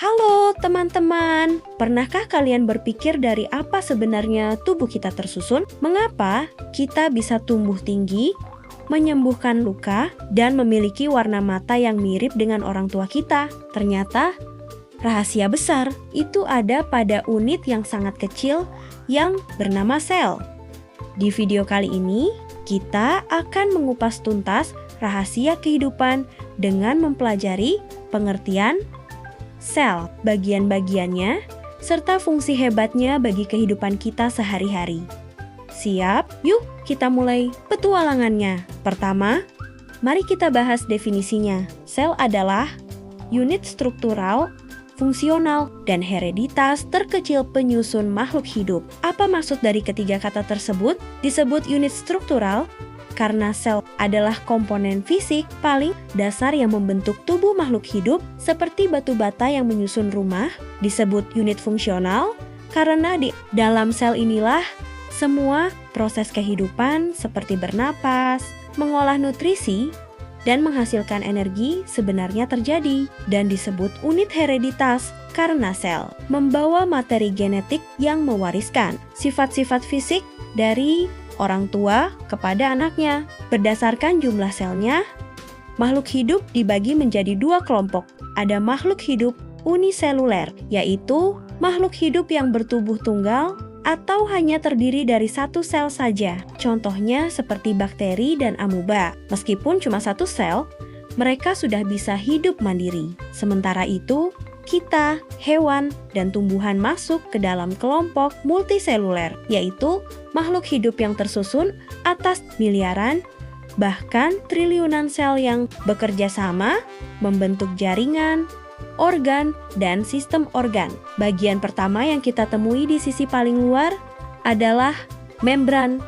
Halo teman-teman, pernahkah kalian berpikir dari apa sebenarnya tubuh kita tersusun? Mengapa kita bisa tumbuh tinggi, menyembuhkan luka, dan memiliki warna mata yang mirip dengan orang tua kita? Ternyata rahasia besar itu ada pada unit yang sangat kecil yang bernama sel. Di video kali ini, kita akan mengupas tuntas rahasia kehidupan dengan mempelajari pengertian sel, bagian-bagiannya, serta fungsi hebatnya bagi kehidupan kita sehari-hari. Siap? Yuk kita mulai petualangannya. Pertama, mari kita bahas definisinya. Sel adalah unit struktural, fungsional, dan hereditas terkecil penyusun makhluk hidup. Apa maksud dari ketiga kata tersebut? Disebut unit struktural karena sel adalah komponen fisik paling dasar yang membentuk tubuh makhluk hidup seperti batu bata yang menyusun rumah. Disebut unit fungsional karena di dalam sel inilah semua proses kehidupan seperti bernapas, mengolah nutrisi, dan menghasilkan energi sebenarnya terjadi. Dan disebut unit hereditas karena sel membawa materi genetik yang mewariskan sifat-sifat fisik dari orang tua kepada anaknya. Berdasarkan jumlah selnya, makhluk hidup dibagi menjadi dua kelompok. Ada makhluk hidup uniseluler, yaitu makhluk hidup yang bertubuh tunggal atau hanya terdiri dari satu sel saja. Contohnya seperti bakteri dan amuba. Meskipun cuma satu sel, mereka sudah bisa hidup mandiri. Sementara itu, kita, hewan, dan tumbuhan masuk ke dalam kelompok multiseluler, yaitu makhluk hidup yang tersusun atas miliaran, bahkan triliunan sel yang bekerja sama, membentuk jaringan, organ, dan sistem organ. Bagian pertama yang kita temui di sisi paling luar adalah membran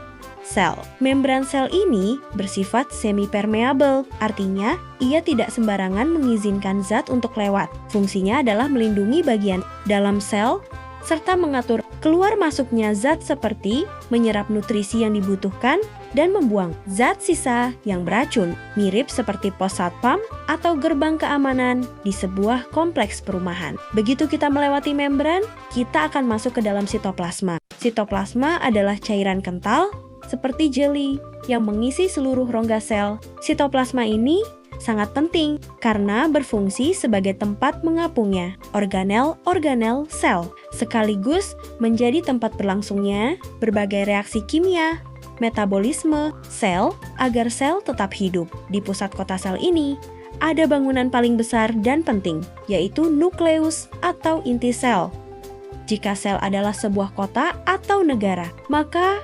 sel. Membran sel ini bersifat semi-permeable, artinya ia tidak sembarangan mengizinkan zat untuk lewat. Fungsinya adalah melindungi bagian dalam sel serta mengatur keluar masuknya zat seperti menyerap nutrisi yang dibutuhkan dan membuang zat sisa yang beracun, mirip seperti pos satpam atau gerbang keamanan di sebuah kompleks perumahan. Begitu kita melewati membran, kita akan masuk ke dalam sitoplasma. Sitoplasma adalah cairan kental seperti jeli yang mengisi seluruh rongga sel. Sitoplasma ini sangat penting karena berfungsi sebagai tempat mengapungnya organel-organel sel, sekaligus menjadi tempat berlangsungnya berbagai reaksi kimia, metabolisme sel agar sel tetap hidup. Di pusat kota sel ini ada bangunan paling besar dan penting, yaitu nukleus atau inti sel. Jika sel adalah sebuah kota atau negara, maka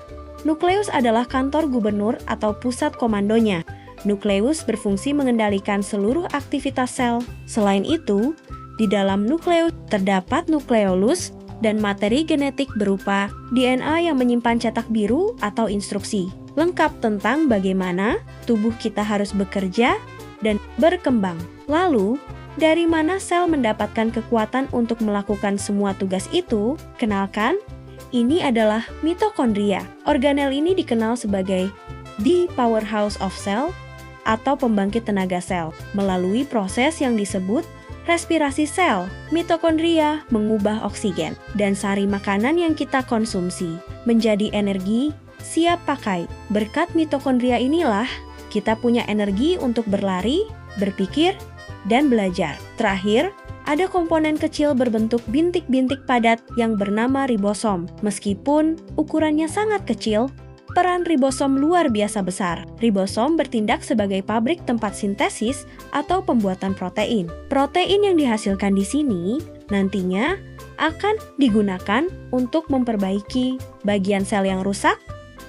nukleus adalah kantor gubernur atau pusat komandonya. Nukleus berfungsi mengendalikan seluruh aktivitas sel. Selain itu, di dalam nukleus terdapat nukleolus dan materi genetik berupa DNA yang menyimpan cetak biru atau instruksi lengkap tentang bagaimana tubuh kita harus bekerja dan berkembang. Lalu, dari mana sel mendapatkan kekuatan untuk melakukan semua tugas itu? Kenalkan, ini adalah mitokondria. Organel ini dikenal sebagai the powerhouse of cell atau pembangkit tenaga sel. Melalui proses yang disebut respirasi sel, mitokondria mengubah oksigen dan sari makanan yang kita konsumsi menjadi energi siap pakai. Berkat mitokondria inilah kita punya energi untuk berlari, berpikir, dan belajar. Terakhir, ada komponen kecil berbentuk bintik-bintik padat yang bernama ribosom. Meskipun ukurannya sangat kecil, peran ribosom luar biasa besar. Ribosom bertindak sebagai pabrik tempat sintesis atau pembuatan protein. Protein yang dihasilkan di sini nantinya akan digunakan untuk memperbaiki bagian sel yang rusak,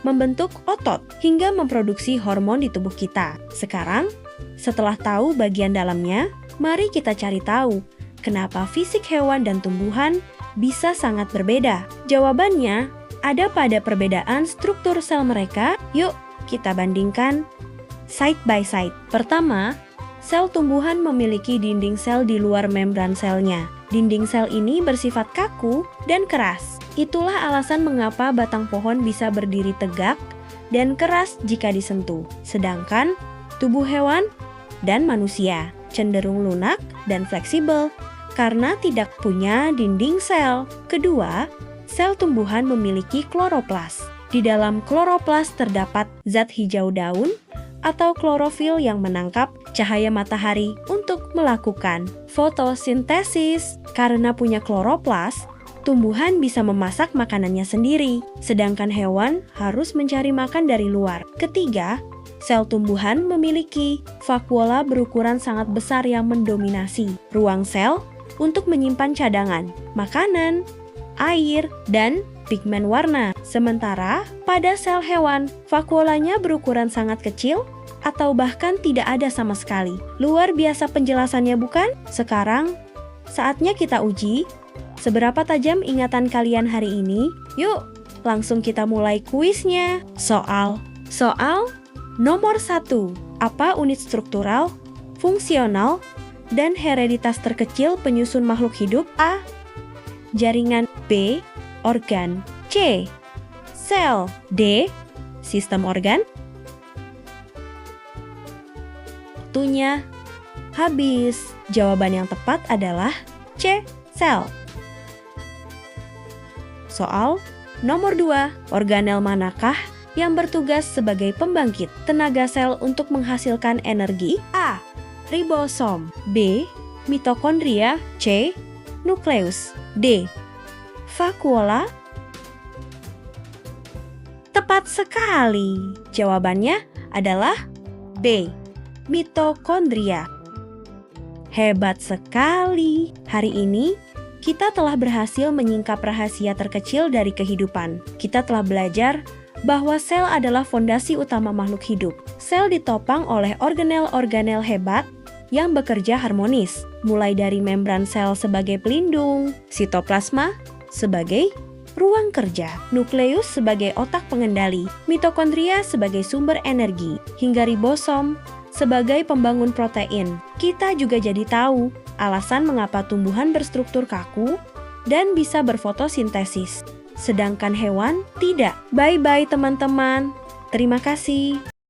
membentuk otot, hingga memproduksi hormon di tubuh kita. Sekarang, setelah tahu bagian dalamnya, mari kita cari tahu kenapa fisik hewan dan tumbuhan bisa sangat berbeda. Jawabannya ada pada perbedaan struktur sel mereka. Yuk, kita bandingkan side by side. Pertama, sel tumbuhan memiliki dinding sel di luar membran selnya. Dinding sel ini bersifat kaku dan keras. Itulah alasan mengapa batang pohon bisa berdiri tegak dan keras jika disentuh. Sedangkan tubuh hewan dan manusia cenderung lunak dan fleksibel karena tidak punya dinding sel. Kedua, sel tumbuhan memiliki kloroplas. Di dalam kloroplas terdapat zat hijau daun atau klorofil yang menangkap cahaya matahari untuk melakukan fotosintesis. Karena punya kloroplas, tumbuhan bisa memasak makanannya sendiri, sedangkan hewan harus mencari makan dari luar. Ketiga, sel tumbuhan memiliki vakuola berukuran sangat besar yang mendominasi ruang sel untuk menyimpan cadangan, makanan, air, dan pigmen warna. Sementara pada sel hewan, vakuolanya berukuran sangat kecil atau bahkan tidak ada sama sekali. Luar biasa penjelasannya, bukan? Sekarang, saatnya kita uji seberapa tajam ingatan kalian hari ini. Yuk, langsung kita mulai kuisnya. Soal nomor 1. Apa unit struktural, fungsional, dan hereditas terkecil penyusun makhluk hidup? A. Jaringan. B. Organ. C. Sel. D. Sistem organ. Waktunya habis. Jawaban yang tepat adalah C. Sel. Soal nomor 2. Organel manakah yang bertugas sebagai pembangkit tenaga sel untuk menghasilkan energi? A. Ribosom. B. Mitokondria. C. Nukleus. D. Vakuola. Tepat sekali. Jawabannya adalah B. Mitokondria. Hebat sekali. Hari ini kita telah berhasil menyingkap rahasia terkecil dari kehidupan. Kita telah belajar bahwa sel adalah fondasi utama makhluk hidup. Sel ditopang oleh organel-organel hebat yang bekerja harmonis, mulai dari membran sel sebagai pelindung, sitoplasma sebagai ruang kerja, nukleus sebagai otak pengendali, mitokondria sebagai sumber energi, hingga ribosom sebagai pembangun protein. Kita juga jadi tahu alasan mengapa tumbuhan berstruktur kaku dan bisa berfotosintesis, sedangkan hewan tidak. Bye-bye teman-teman. Terima kasih.